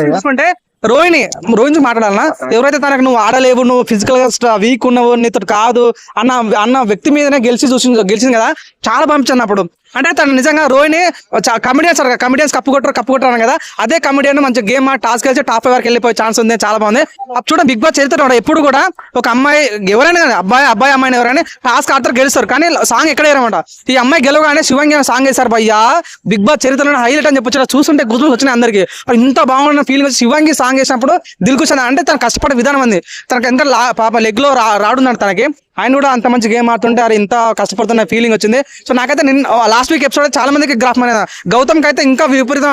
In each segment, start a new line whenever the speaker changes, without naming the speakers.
చూసుకుంటే రోహిణి మాట్లాడాలన్నా, ఎవరైతే తనకు నువ్వు ఆడలేవు, నువ్వు ఫిజికల్ గా వీక్ ఉన్నావు, నీతో కాదు అన్న వ్యక్తి మీదనే గెలిచింది కదా, చాలా పంపించాను అప్పుడు. అంటే తను నిజంగా రోహిణి కమిడియన్స్ కప్పు కొట్టారు కదా, అదే కమిడియన్ మంచి గేమ్ టాస్క్ గెలిచి టాప్ 5 వరకు వెళ్ళిపోయే ఛాన్స్ ఉంది, చాలా బాగుంది. చూడ బిగ్ బాస్ చరిత్ర ఎప్పుడు కూడా ఒక అమ్మాయి ఎవరైనా కానీ అబ్బాయి అమ్మాయిని ఎవరైనా టాస్క్ ఆడతారు, గెలుస్తారు, కానీ సాంగ్ ఎక్కడ వేయరమాట. ఈ అమ్మాయి గెలవగానే శివంగి సాంగ్ వేశారు భయ్యా, బిగ్ బాస్ చరిత్రలో హైలైట్ అని చెప్పొచ్చు. చూస్తుంటే గుర్తులు వచ్చినాయి అందరికి, ఇంత బాగున్న ఫీలింగ్ వచ్చి శివంగి సాంగ్ వేసినప్పుడు దిల్కుషన్. అంటే తను కష్టపడే విధానం ఉంది, తనకి ఎంత పాప లెగ్ లో రాడున్నాడు తనకి, ఆయన కూడా అంత మంచి గేమ్ ఆడుతుంటే అది ఇంత కష్టపడుతున్న ఫీలింగ్ వచ్చింది. సో నాకైతే లాస్ట్ వీక్ ఎపిసోడ్ చాలా మందికి గ్రాఫ్ అనేది, గౌతమ్ కి అయితే ఇంకా విపరీతం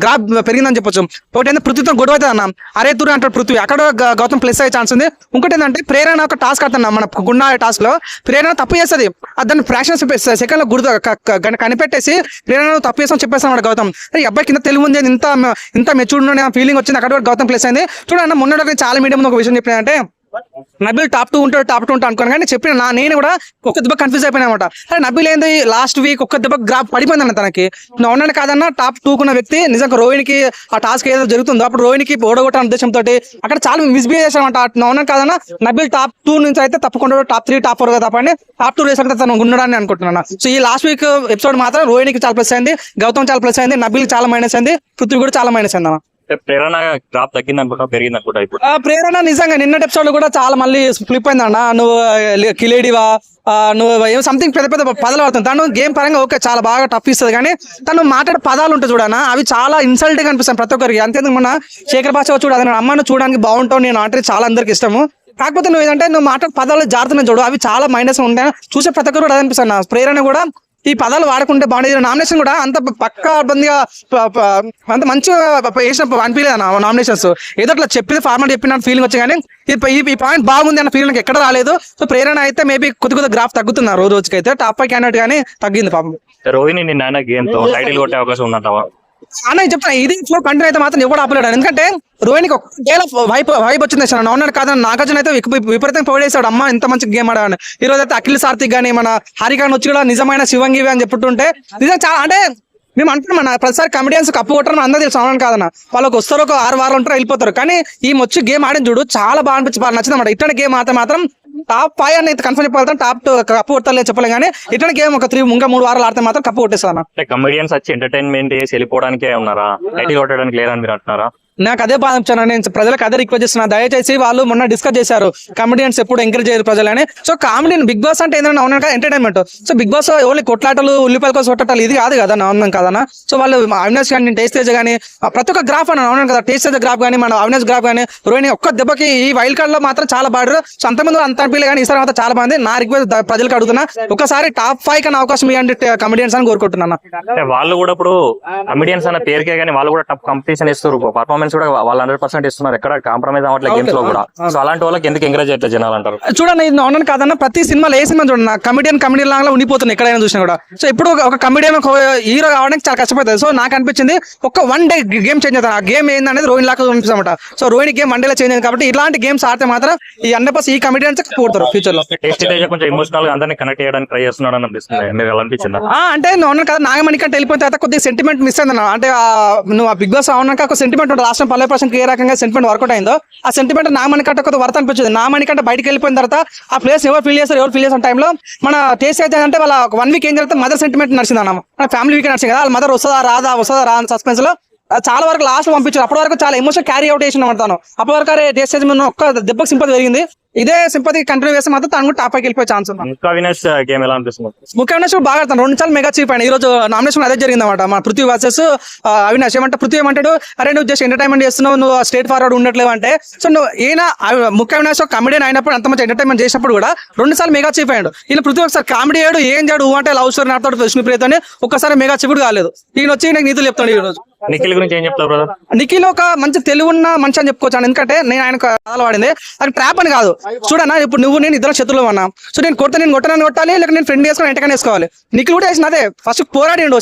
గ్రాఫ్ పెరిగిందని చెప్పొచ్చు. ఒకటి ఏంటంటే పృథ్వీతో గొడవ అవుతుంది అన్న, అరే తూరు అంటాడు పృథ్వీ, అక్కడ గౌతమ్ ప్లస్ అయ్యే ఛాన్స్ ఉంది. ఇంకోటి ఏంటంటే ప్రేరణ ఒక టాస్క్ ఆడుతున్నా, మన గుండా టాస్క్ లో ప్రేరణ తప్పు చేస్తుంది, దాన్ని ఫ్రాక్షన్ సెకండ్ లో కనిపెట్టేసి ప్రేరణ తప్పు చేస్తాం చెప్పేస్తాను గౌతమ్. ఈ అబ్బాయి కింద తెలివి ఉంది, ఇంత మెచ్యూర్డ్ ఉన్న ఫీలింగ్ వచ్చింది, అక్కడ గౌతమ్ ప్లస్ అయింది. చూడండి మొన్న చాలా మీడియం ఒక విషయం చెప్పినంటే, నబిల్ టాప్ 2 ఉంటాడు అనుకోను, కానీ చెప్పిన నేను కూడా ఒక్క దెబ్బ కన్ఫ్యూజ్ అయిపోయినా అనమాట. అరే నబిల్ ఏంది లాస్ట్ వీక్ ఒక్క దెబ్బ గ్రాఫ్ పడిపోయిందన్న తనకి, అవునని కాదన్న టాప్ 2 కున్న వ్యక్తి నిజంగా రోహిణికి ఆ టాస్క్ ఏదో జరుగుతుందో అప్పుడు రోహిణికి ఓడగొట్టాల ఉద్దేశంతో అక్కడ చాలా మిస్బిహేవ్ చేశామంట. అవునని కాదన్న నబిల్ టాప్ 2 నుంచి అయితే తప్పకుండా టాప్ 3 టాప్ 4 తప్పండి టాప్ 2 రేస్ అంటే తను ఉండడాన్ని అనుకుంటున్నాను. సో ఈ లాస్ట్ వీక్ ఎపిసోడ్ మాత్రం రోహిణికి చాలా ప్లస్ అయింది, గౌతమ్ చాలా ప్లస్ అయింది, నబిల్ చాలా మైనస్ అయింది, పృథ్వీ కూడా చాలా మైనస్ అయింది అన్న.
ప్రేరణ డ్రాప్ తగ్గింది అనుకుంటా, పెరిగింది అనుకుంటా ఇప్పుడు.
ప్రేరణ నిజంగా నిన్నటి ఎపిసోడ్ లో కూడా చాలా మళ్ళీ ఫ్లిప్ అయిందన్న, నువ్వు కిలేడివా, నువ్వు ఏం సంథింగ్ పెద్ద పదాలు వాడుతుంది. తను గేమ్ పరంగా ఓకే చాలా బాగా టఫ్ ఇస్తుంది, కానీ తను మాట్లాడే పదాలు ఉంటాయి చూడనా, అవి చాలా ఇన్సల్టింగ్ అనిపిస్తాయి ప్రతి ఒక్కరికి. అంతేందుకు మొన్న శేఖర్ భాష చూడు, అది అమ్మను చూడడానికి బాగుంటావు, నేను అంటే చాలా అందరికి ఇష్టము, కాకపోతే నువ్వు ఏదంటే నువ్వు మాట్లాడే పదాలు జారుతున్నాయి చూడు, అవి చాలా మైనస్ ఉంటాయి, చూసే ప్రతి ఒక్కరు కూడా అది అనిపిస్తాను. ప్రేరణ కూడా ఈ పదాలు వాడుకుంటే బాగుండేది. నామినేషన్ కూడా అంత పక్కబందిగా అంత మంచిగా వేసిన అనిపించలేదు అన్న నామినేషన్స్, ఏదో అట్లా చెప్పిన ఫార్మాట్ చెప్పిన ఫీలింగ్ వచ్చి, కానీ ఈ పాయింట్ బాగుంది అన్న ఫీలింగ్ ఎక్కడ రాలేదు. సో ప్రేరణ అయితే మేబీ కొద్ది గ్రాఫ్ తగ్గుతున్నారు రోజుకైతే, టాప్ 5 క్యాండిడేట్ కానీ తగ్గింది పాపం.
రోహిణి నిన్న గేమ్ తో టైటిల్ కొట్టే అవకాశం ఉందంటావా?
అన్న చెప్తాను, ఇది ఫ్లో కంటిన్యూ అయితే మాత్రం ఎవరు ఆపలేడు, ఎందుకంటే రోహిణికి ఒక గేల వైపు వచ్చింది సార్. అవునాడు కాదని నాగార్జున అయితే విపరీతంగా పొగిడేశాడు, అమ్మ ఇంత మంచి గేమ్ ఆడాలని. ఈ రోజు అయితే అఖిల్ సార్థిక్ గానీ మన హరికాన్ వచ్చి కూడా నిజమైన శివంగి అని చెప్పుంటే నిజంగా చాలా అంటే మేము అంటున్నాం మన ప్రతిసారి కమెడియన్స్ కప్పు కొట్టడం అందరూ తెలుసు, అవునని కాదన్న, వాళ్ళకి వస్తారు ఒక 6 వారాలు ఉంటారు వెళ్ళిపోతారు, కానీ ఈ వచ్చి గేమ్ ఆడిన చూడు చాలా బాగా అనిపించి బాగా నచ్చింది అన్నమాట. ఇట్లాంటి గేమ్ ఆడితే మాత్రం టాప్ 5 అని కన్ఫర్మ్ చెప్పగలుగుతాం, టాప్ 2 కప్పు కొట్టాలి చెప్పలేం, కానీ ఇట్లాంటి గేమ్ ఒక 3 వారాలు ఆడితే మాత్రం కప్పు కొట్టేస్తాను.
కమెడియన్స్ వచ్చి ఎంటర్టైన్మెంట్ చేసి వెళ్ళిపోవడానికే ఉన్నారా, టైటిల్ కొట్టడానికి లేదని మీరు అంటున్నారా?
నాకు అదే బాధ అనిపించాను, నేను ప్రజలకు అదే రిక్వెస్ట్ చేస్తున్నా, దయచేసి వాళ్ళు మొన్న డిస్కస్ చేశారు కమెడియన్స్ ఎప్పుడు ఎంకరేజ్ చేయరు ప్రజలని. సో కామెడియన్ బిగ్ బాస్ అంటే ఏంటంటే అవునా కదా entertainment. So Bigg Boss only కొట్లాటలు ఉల్లిపాయల కోసం కొట్టాలి ఇది కాదు కదా, అవునా కదన్నా. సో వాళ్ళు అవినాష్ కానీ టేస్టేజ్ కానీ ప్రతి ఒక్క గ్రాఫ్ అని అవునా కదా, టేస్టేజ్ గ్రాఫ్ కానీ మన అవినాష్ గ్రాఫ్ కానీ రోహిణి ఒక్క దెబ్బకి ఈ వైల్డ్ కార్డ్ లో మాత్రం చాలా బాడారు. సో అంతమంది అంత అనిపించలే, కానీ ఈసారి మాత్రం చాలా బాగుంది. నా రిక్వెస్ట్ ప్రజలకు అడుగుతున్నా, ఒకసారి టాప్ 5 కన్నా అవకాశం ఇవ్వండి కమెడియన్స్ అని కోరుకుంటున్నాను.
వాళ్ళు కూడా ఇప్పుడు కమెడియన్స్ అన్న పేరుకే కానీ వాళ్ళు కూడా టఫ్ కాంపిటీషన్ ఇస్తారు, పర్ఫార్మెన్స్ కూడా వాళ్ళు 100% ఇస్తున్నారు, ఎక్కడ కాంప్రమైజ్ అవ్వట్లేదు గేమ్స్ లో కూడా. సో అలాంటి వాళ్ళకి ఎందుకు ఎంకరేజ్ అయితే జనాలు అంటారు?
చూడండి ఇది అవునని కాదన్న, ప్రతి సినిమాలో ఏ సినిమా చూడండి కమెడియన్ లాగా ఉండిపోతుంది ఎక్కడైనా చూసినా కూడా. సో ఇప్పుడు ఒక కమెడియన్ హీరో కావడానికి చాలా కష్టపడుతుంది. సో నాకు అనిపించింది ఒక 1 డే గేమ్ చేంజ్ అవుతుంది, ఆ గేమ్ ఏందనేది రోహిణి లాగా అనిపిస్తామట. సో రోహిణి గేమ్ 1 డేలో చేంజ్ అయింది కాబట్టి ఇలాంటి గేమ్స్ ఆడితే మాత్రం ఈ 100% ఈ కమెడియన్స్ కూడతారు ఫ్యూచర్ లో.
కొంచెం ఎమోషనల్ గా అందరినీ కనెక్ట్ చేయడానికి ట్రై చేస్తున్నాడు అనిపిస్తుంది, మీరు ఎలా అనిపించింది?
అంటే అవునని కదా నాగమణి కంటే వెళ్ళిపోయిన తర్వాత కొద్దిగా సెంటిమెంట్ మిస్ అయింది, అంటే నువ్వు బిగ్ బాస్ అవునాక ఒక సెంటిమెంట్ ఉంటుంది, లాస్ట్ 10% ఏ రకంగా సెంటిమెంట్ వర్కౌట్ అయిందో ఆ సెంటిమెంట్ నాగమణి కంటే కొద్దిగా వర్త్ అనిపించింది. నాగమణి కంటే బయటకు వెళ్ళిపోయిన తర్వాత ఆ ప్లేస్ ఎవరు ఫీల్ చేసిన టైంలో మన టేస్ట్ అయితే అంటే వాళ్ళ 1 వీక్ ఏం జరిగితే మదర్ సెంటిమెంట్ నడిచింది అన్న, ఫ్యామిలీ వీక్ నడిచింది కదా, వాళ్ళ మదర్ వస్తుందా రాదా అని సస్పెన్స్ లో చాలా వరకు లాస్ట్ పంపించారు. అప్పటి వరకు చాలా ఎమోషన్ క్యారీ అవుట్ చేసిన పడతాను, అప్పటి వరకు అరే టేస్ట్ ఒక్క దెబ్బకి సింపతి పెరిగింది. ఇదే సింపతి కంటిన్యూ చేస్తే మాత్రం తను కూడా టాప్ 5 వెళ్ళిపోయే ఛాన్స్ ఉంది.
అవినాష్ గేమ్ ఎలా అనిపిస్తుంది?
అవినాష్ బాగా ఆడతాను, 2 సార్లు మెగా చీప్ అయినా. ఈ రోజు నామినేషన్ అదే జరిగింది అనమాట, మన పృథ్వీ వర్సెస్ అవినాష్. ఏమంటే పృథ్వీ ఏమంటాడు, అరే నువ్వు జస్ట్ ఎంటర్టైన్మెంట్ చేస్తున్నావు, నువ్వు స్ట్రేట్ ఫార్వర్డ్ ఉండట్లేవు అంటే. సో నువ్వు ఈయన అవినాష్ కమెడియన్ అయినప్పుడు అంత మంచి ఎంటర్టైన్మెంట్ చేసినప్పుడు కూడా 2 సార్లు మెగా చీప్ అయ్యాడు. ఈయన పృథ్వీ ఒకసారి కామెడీ అయ్యాడు, ఏం చేయడు అంటే లవ్ స్టోరీ నాడుతాడు విష్ణుప్రియతోనే, ఒక్కసారి మెగా చీప్ కాలేదు. ఈయన వచ్చి నాకు నీతులు చెప్తాడు. ఈ రోజు
నిఖిల్ గురించి ఏం చెప్తావు బ్రదర్?
నిఖిల్ ఒక మంచి తెలివున్న మనిషి అని చెప్పుకోవచ్చు, ఎందుకంటే నేను ఆయన కథలు వాడింది అది ట్రాప్ అని కాదు. చూడన్నా ఇప్పుడు నువ్వు నేను ఇద్దరు శత్రువులు అన్నా, సో నేను కొట్టాలని కొట్టాలి, లేక నేను ఫ్రెండ్ వేసుకొని ఎంటకని వేసుకోవాలి. నిఖిల్ కూడా వేసిన అదే ఫస్ట్ పోరాడిండు,